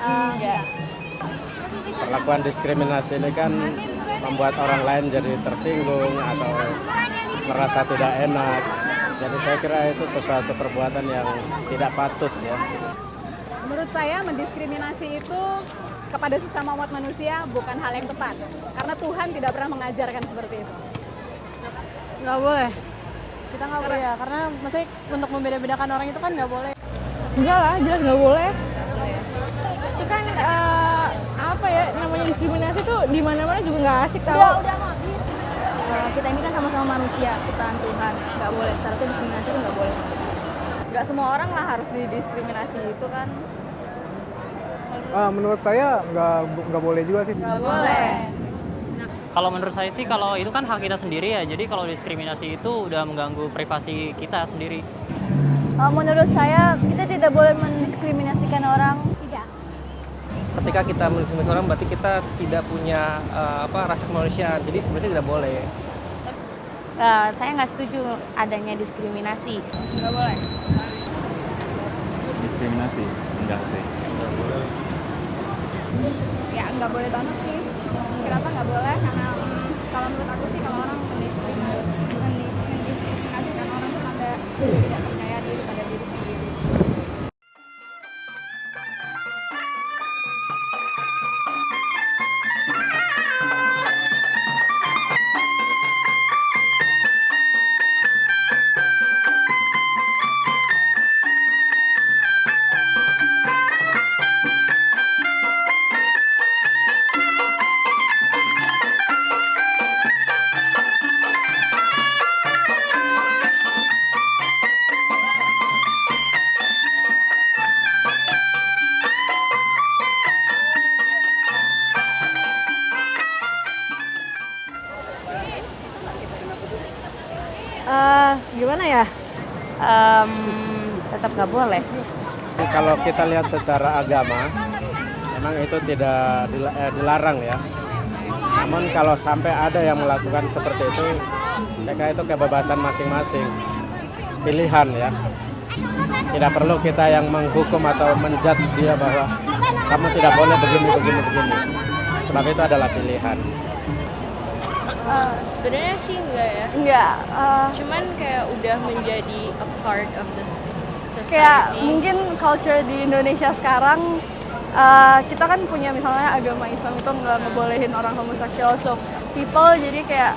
Enggak. Perlakuan diskriminasi ini kan membuat orang lain jadi tersinggung atau merasa tidak enak. Jadi saya kira itu sesuatu perbuatan yang tidak patut ya. Menurut saya mendiskriminasi itu kepada sesama umat manusia bukan hal yang tepat. Karena Tuhan tidak pernah mengajarkan seperti itu. Nggak boleh. Kita nggak boleh ya, karena maksudnya untuk membeda-bedakan orang itu kan nggak boleh. Enggak lah, jelas nggak boleh. Itu kan apa ya, namanya diskriminasi tuh di mana-mana juga nggak asik tau. Kita ini kan sama-sama manusia, ciptaan Tuhan. Nggak boleh, seharusnya diskriminasi itu nggak boleh. Nggak semua orang lah harus didiskriminasi itu kan. Menurut saya nggak boleh juga sih. Nggak boleh. Kalau menurut saya sih, kalau itu kan hak kita sendiri ya. Jadi kalau diskriminasi itu udah mengganggu privasi kita sendiri. Menurut saya kita tidak boleh mendiskriminasikan orang. Tidak. Ketika kita mendiskriminasi orang berarti kita tidak punya rasa kemanusiaan. Jadi sebenarnya tidak boleh. Saya nggak setuju adanya diskriminasi. Nggak boleh. Diskriminasi? Enggak sih. Ya nggak boleh banget sih. Kenapa nggak boleh? Karena kalau menurut aku sih kalau orang mendiskriminasikan orang itu tanda tidak percaya diri pada diri sendiri. Gimana ya? Tetap nggak boleh. Kalau kita lihat secara agama, memang itu tidak dilarang ya. Namun kalau sampai ada yang melakukan seperti itu, saya kira itu kebebasan masing-masing, pilihan ya. Tidak perlu kita yang menghukum atau menjudge dia bahwa kamu tidak boleh begini. Sebab itu adalah pilihan. Sebenarnya sih enggak ya. Enggak. Cuman kayak udah menjadi a part of the society. Kayak mungkin culture di Indonesia sekarang kita kan punya misalnya agama Islam itu nggak ngebolehin orang homoseksual, so people jadi kayak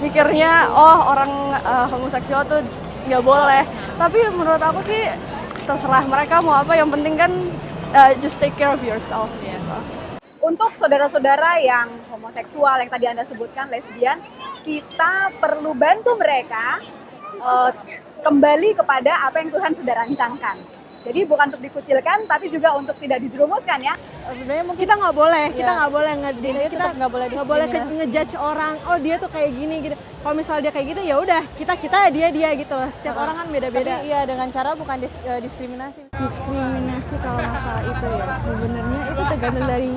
mikirnya orang homoseksual tuh nggak boleh. Tapi menurut aku sih terserah mereka mau apa, yang penting kan just take care of yourself. Untuk saudara-saudara yang homoseksual yang tadi Anda sebutkan, lesbian, kita perlu bantu mereka kembali kepada apa yang Tuhan sudah rancangkan. Jadi bukan untuk dikucilkan, tapi juga untuk tidak dijerumuskan ya. Sebenarnya mungkin kita nggak boleh, kita nggak boleh kita nggak boleh ngejudge orang. Oh dia tuh kayak gini gitu. Kalau misalnya dia kayak gitu ya udah kita dia gitu loh. Setiap orang kan beda-beda. Tapi iya dengan cara bukan diskriminasi. Diskriminasi kalau masalah itu ya sebenarnya itu tergantung dari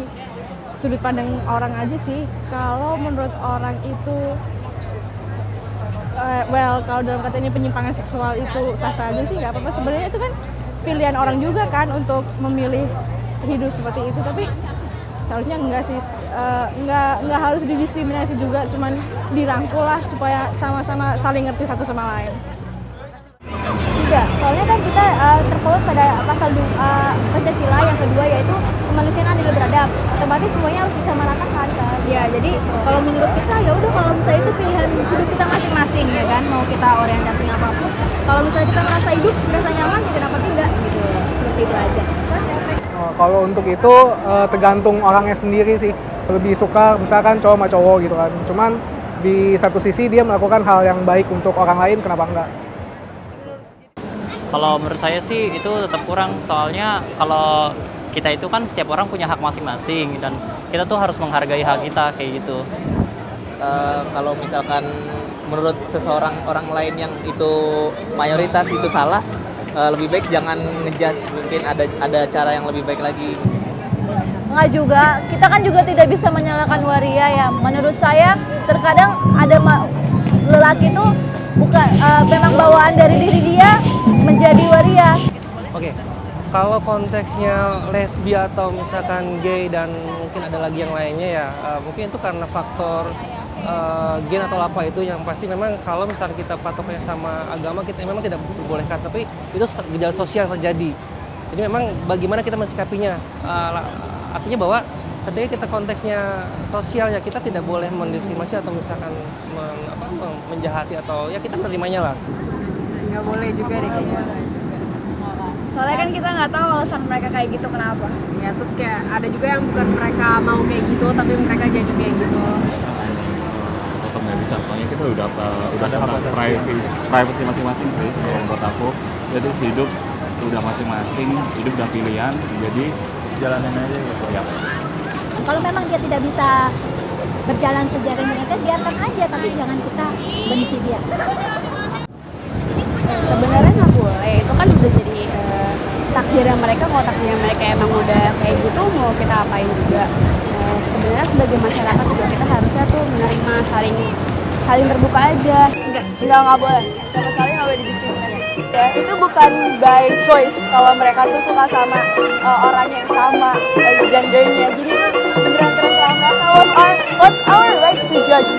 sudut pandang orang aja sih. Kalau menurut orang itu kalau dalam kata ini penyimpangan seksual itu sah-sah aja sih, nggak apa-apa. Sebenarnya itu kan pilihan orang juga kan untuk memilih hidup seperti itu, tapi seharusnya enggak sih, enggak harus didiskriminasi juga, cuman dirangkul lah supaya sama-sama saling ngerti satu sama lain. Enggak, soalnya kan kita terpaut pada pasal Pancasila yang kedua, yaitu kemanusiaan adil beradab. Otomatis semuanya harus bisa meratakan kan. Ya, jadi kalau menurut kita ya udah, kalau misalnya itu pilihan hidup kita masing-masing ya kan, mau kita orientasinya apapun. Kalau misalnya kita merasa hidup, merasa nyaman, ya kenapa tidak gitu. Seperti itu aja. Kalau untuk itu tergantung orangnya sendiri sih. Lebih suka misalkan cowok sama cowok gitu kan. Cuman di satu sisi dia melakukan hal yang baik untuk orang lain, kenapa enggak? Kalau menurut saya sih itu tetap kurang, soalnya kalau kita itu kan setiap orang punya hak masing-masing dan kita tuh harus menghargai hak kita kayak gitu. Kalau misalkan menurut seseorang orang lain yang itu mayoritas itu salah, lebih baik jangan ngejudge, mungkin ada cara yang lebih baik lagi. Enggak juga, kita kan juga tidak bisa menyalahkan waria ya. Menurut saya terkadang ada lelaki itu bukan memang bawaan dari diri dia menjadi waria. Oke. Kalau konteksnya lesbi atau misalkan gay dan mungkin ada lagi yang lainnya ya, mungkin itu karena faktor gen atau apa itu yang pasti memang kalau misalnya kita patoknya sama agama kita memang tidak dibolehkan, tapi itu gejala sosial terjadi. Jadi memang bagaimana kita mensikapinya, artinya bahwa ketika kita konteksnya sosial ya kita tidak boleh mendiskriminasi atau misalkan menjahati atau ya kita menerimanya lah. Nggak boleh juga deh kayaknya. Soalnya kan kita nggak tahu alasan mereka kayak gitu kenapa. Ya terus kayak ada juga yang bukan mereka mau kayak gitu tapi mereka jadi kayak gitu. Tetap nggak bisa, soalnya kita udah tentang privacy masing-masing sih kalau buat aku. Jadi hidup udah masing-masing, hidup udah pilihan, jadi jalanin aja gitu ya. Kalau memang dia tidak bisa berjalan sejalan dengan kita, biarkan aja, tapi jangan kita benci dia. Sebenarnya nggak boleh, itu kan udah jadi takdirnya mereka. Kalau takdirnya mereka emang udah kayak gitu, mau kita apain juga. Sebenarnya sebagai masyarakat juga kita harusnya tuh menerima, saling terbuka aja. Nggak boleh. Sama sekali nggak boleh didiskriminasi. Ya, itu bukan by choice kalau mereka tuh suka sama orang yang sama gendernya. Jadi itu beneran terserah mereka. What's our right to judge?